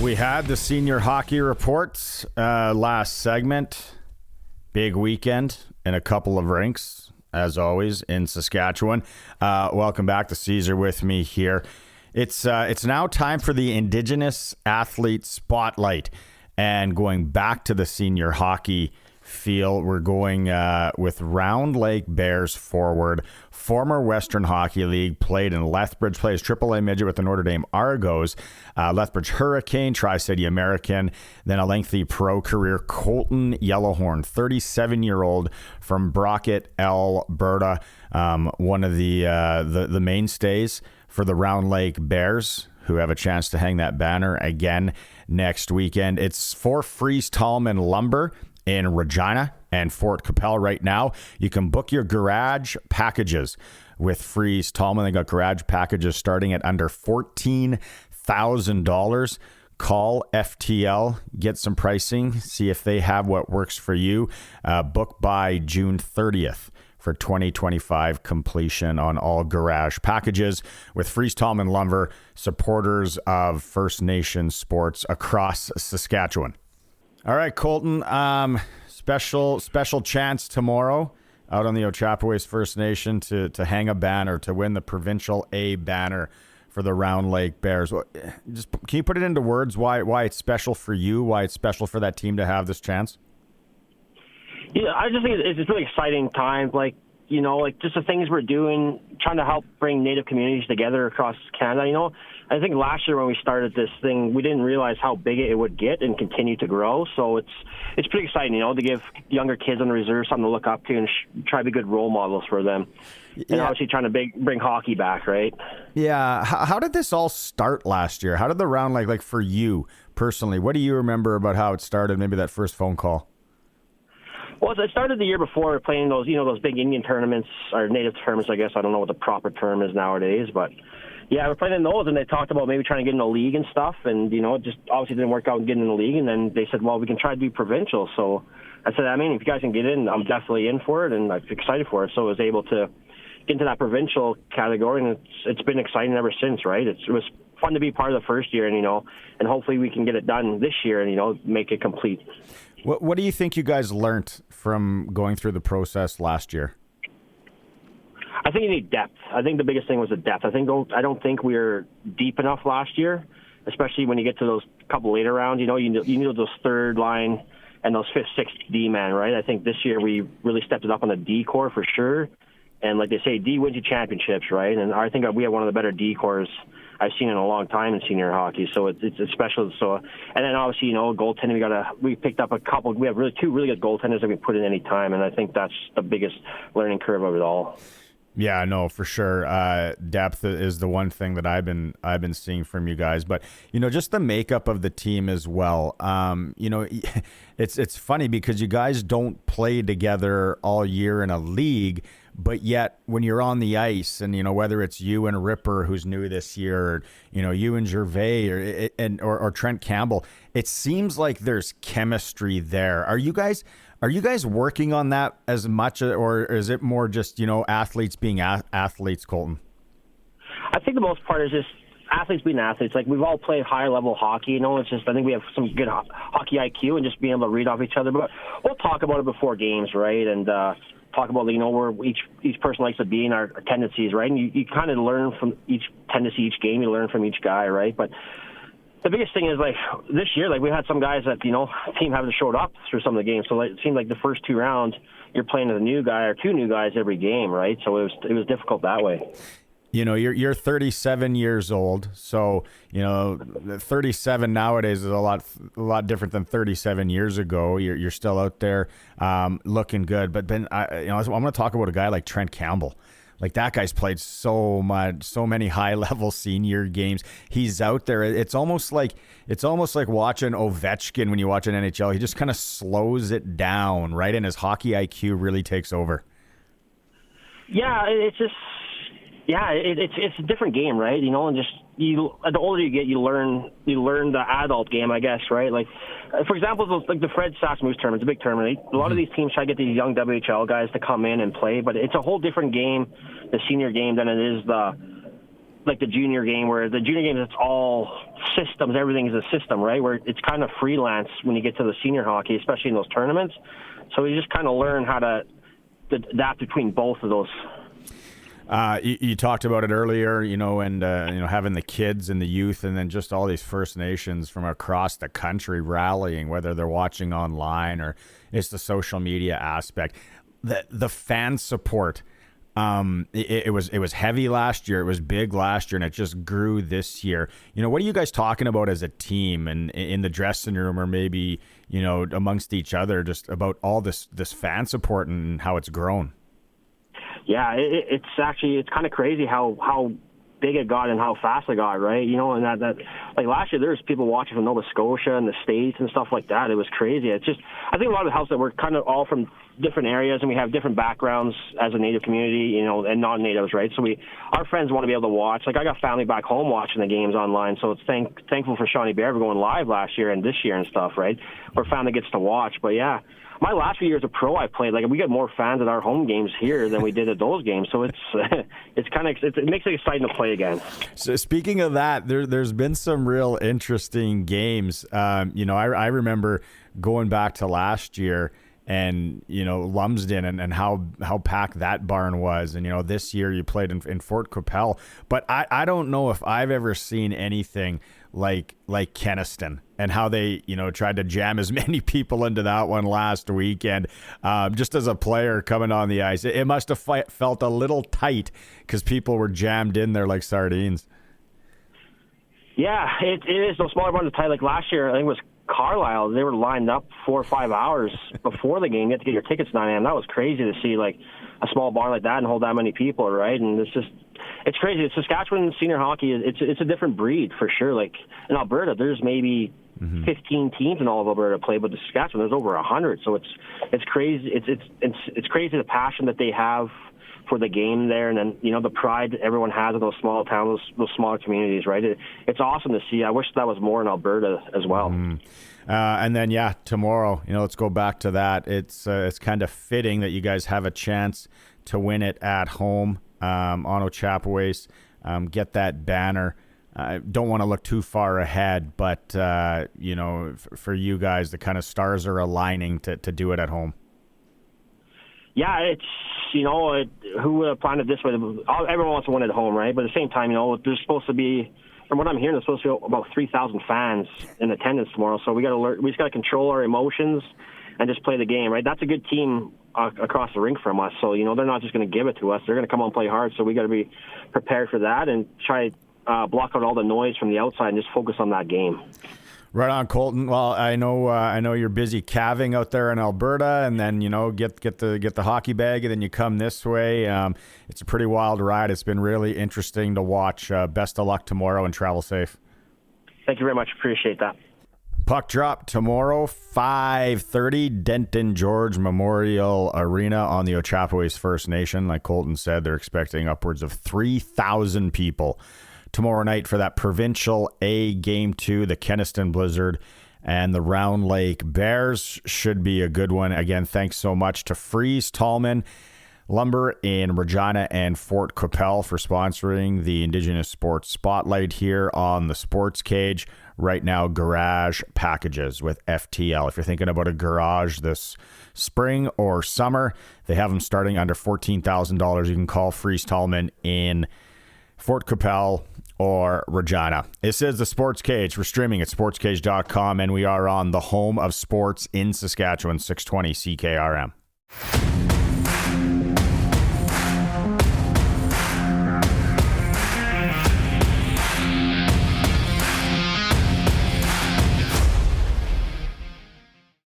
We had the senior hockey reports last segment. Big weekend in a couple of rinks, as always, in Saskatchewan. Welcome back to Caesar with me here. It's now time for the Indigenous Athlete Spotlight. And going back to the senior hockey field, we're going with Round Lake Bears forward, former Western Hockey League, played in Lethbridge, plays AAA midget with the Notre Dame Argos, Lethbridge Hurricane, Tri-City American, then a lengthy pro career, Colton Yellowhorn, 37-year-old from Brockett, Alberta, one of the mainstays for the Round Lake Bears, who have a chance to hang that banner again next weekend. It's for Freeze Tallman Lumber in Regina and Fort Capel right now. You can book your garage packages with Freeze Tallman. They got garage packages starting at under $14,000. Call FTL, get some pricing, see if they have what works for you. Book by June 30th. For 2025 completion on all garage packages with Freeze Tallman Lumber, supporters of First Nation sports across Saskatchewan. All right, Colton, special chance tomorrow out on the Ochapowace First Nation to hang a banner, to win the Provincial A banner for the Round Lake Bears. Just can you put it into words why it's special for you, why it's special for that team to have this chance? Yeah, I just think it's really exciting times, just the things we're doing, trying to help bring Native communities together across Canada. I think last year when we started this thing, we didn't realize how big it would get and continue to grow. So it's pretty exciting, to give younger kids on the reserve something to look up to and try to be good role models for them. And obviously trying to bring hockey back, right? Yeah. How did this all start last year? How did the Round Lake, like for you personally, what do you remember about how it started, maybe that first phone call? Well, it started the year before playing those big Indian tournaments, or Native tournaments, I guess. I don't know what the proper term is nowadays, but yeah, we're playing in those, and they talked about maybe trying to get in the league and stuff, and it just obviously didn't work out getting in the league, and then they said, well, we can try to do provincial. So I said, if you guys can get in, I'm definitely in for it, and I'm excited for it. So I was able to get into that provincial category, and it's been exciting ever since, right? It was fun to be part of the first year, and hopefully we can get it done this year and make it complete. What do you think you guys learned from going through the process last year? I think you need depth. I think the biggest thing was the depth. I don't think we were deep enough last year, especially when you get to those couple later rounds. You need those third line and those fifth, sixth D man, right? I think this year we really stepped it up on the D core for sure. And like they say, D wins you championships, right? And I think we have one of the better D cores I've seen in a long time in senior hockey, so it's special. So, and then obviously, goaltending. We picked up a couple. We have two really good goaltenders that we put in any time, and I think that's the biggest learning curve of it all. Yeah, no, for sure. Depth is the one thing that I've been seeing from you guys, but just the makeup of the team as well. It's funny because you guys don't play together all year in a league. But yet, when you're on the ice, and whether it's you and Ripper, who's new this year, or, you and Gervais, or Trent Campbell, it seems like there's chemistry there. Are you guys working on that as much, or is it more just athletes being athletes, Colton? I think the most part is just athletes being athletes. Like, we've all played high level hockey. It's just I think we have some good hockey IQ and just being able to read off each other. But we'll talk about it before games, right? And talk about where each person likes to be and our tendencies, right? And you kind of learn from each tendency, each game. You learn from each guy, right? But the biggest thing is this year, we had some guys that team haven't showed up through some of the games. So it seemed like the first two rounds you're playing with a new guy or two new guys every game, right? So it was difficult that way. You're 37 years old, so 37 nowadays is a lot different than 37 years ago. You're still out there looking good, but Ben, I'm going to talk about a guy like Trent Campbell. Like, that guy's played so many high level senior games. He's out there. It's almost like watching Ovechkin when you watch an NHL. He just kind of slows it down, right? And his hockey IQ really takes over. Yeah, it's a different game, right? And just the older you get, you learn the adult game, I guess, right? Like, for example, the Fred Sass Moose tournament, it's a big tournament. A lot of these teams try to get these young WHL guys to come in and play, but it's a whole different game, the senior game, than it is the like the junior game, where the junior game, it's all systems. Everything is a system, right? Where it's kind of freelance when you get to the senior hockey, especially in those tournaments. So you just kind of learn how to adapt between both of those. You talked about it earlier, and having the kids and the youth, and then just all these First Nations from across the country rallying, whether they're watching online or it's the social media aspect. The fan support. It was heavy last year. It was big last year, and it just grew this year. What are you guys talking about as a team and in the dressing room, or maybe amongst each other, just about all this fan support and how it's grown? Yeah, it's kind of crazy how big it got and how fast it got, right? And that like last year, there was people watching from Nova Scotia and the States and stuff like that. It was crazy. It's just, I think a lot of it helps that we're kind of all from different areas and we have different backgrounds as a Native community, and non-Natives, right? So our friends want to be able to watch. Like I got family back home watching the games online, so it's thankful for Shawnee Bear for going live last year and this year and stuff, right? Where family gets to watch. But yeah, my last few years of pro, I played, like we get more fans at our home games here than we did at those games. So it makes it exciting to play again. So speaking of that, there's been some real interesting games. I remember going back to last year and, Lumsden and how packed that barn was. And, this year you played in Fort Qu'Appelle. But I don't know if I've ever seen anything like Kenaston and how they, tried to jam as many people into that one last weekend. Just as a player coming on the ice, it must have felt a little tight because people were jammed in there like sardines. Yeah, it is. Those smaller barns are tight. Like last year, I think it was Carlisle. They were lined up 4 or 5 hours before the game. You had to get your tickets at 9 a.m. That was crazy to see, like a small barn like that and hold that many people, right? And it's crazy. It's Saskatchewan senior hockey. It's a different breed for sure. Like in Alberta, there's maybe 15 teams in all of Alberta play, but in Saskatchewan there's over 100. So it's crazy. It's crazy the passion that they have for the game there, and then the pride everyone has in those small towns, those smaller communities, right? It's awesome to see. I wish that was more in Alberta as well. And then tomorrow, let's go back to that. It's kind of fitting that you guys have a chance to win it at home on Ochapowace. Get that banner. Don't want to look too far ahead, but for you guys, the kind of stars are aligning to do it at home. Yeah, it's, who would have planned it this way? Everyone wants to win at home, right? But at the same time, there's supposed to be, from what I'm hearing, there's supposed to be about 3,000 fans in attendance tomorrow. So we just got to control our emotions and just play the game, right? That's a good team across the rink from us. So, they're not just going to give it to us. They're going to come on and play hard. So we got to be prepared for that and try block out all the noise from the outside and just focus on that game. Right on, Colton. Well, I know you're busy calving out there in Alberta, and then get the hockey bag, and then you come this way. It's a pretty wild ride. It's been really interesting to watch. Best of luck tomorrow, and travel safe. Thank you very much. Appreciate that. Puck drop tomorrow, 5:30, Denton George Memorial Arena on the Ochapowace First Nation. Like Colton said, they're expecting upwards of 3,000 people tomorrow night for that Provincial A Game 2, the Kenaston Blizzard and the Round Lake Bears. Should be a good one. Again, thanks so much to Freeze Tallman Lumber in Regina and Fort Qu'Appelle for sponsoring the Indigenous Sports Spotlight here on the Sports Cage. Right now, garage packages with FTL. If you're thinking about a garage this spring or summer, they have them starting under $14,000. You can call Freeze Tallman in Fort Qu'Appelle or Regina. This is the Sports Cage. We're streaming at sportscage.com, and we are on the home of sports in Saskatchewan, 620 CKRM.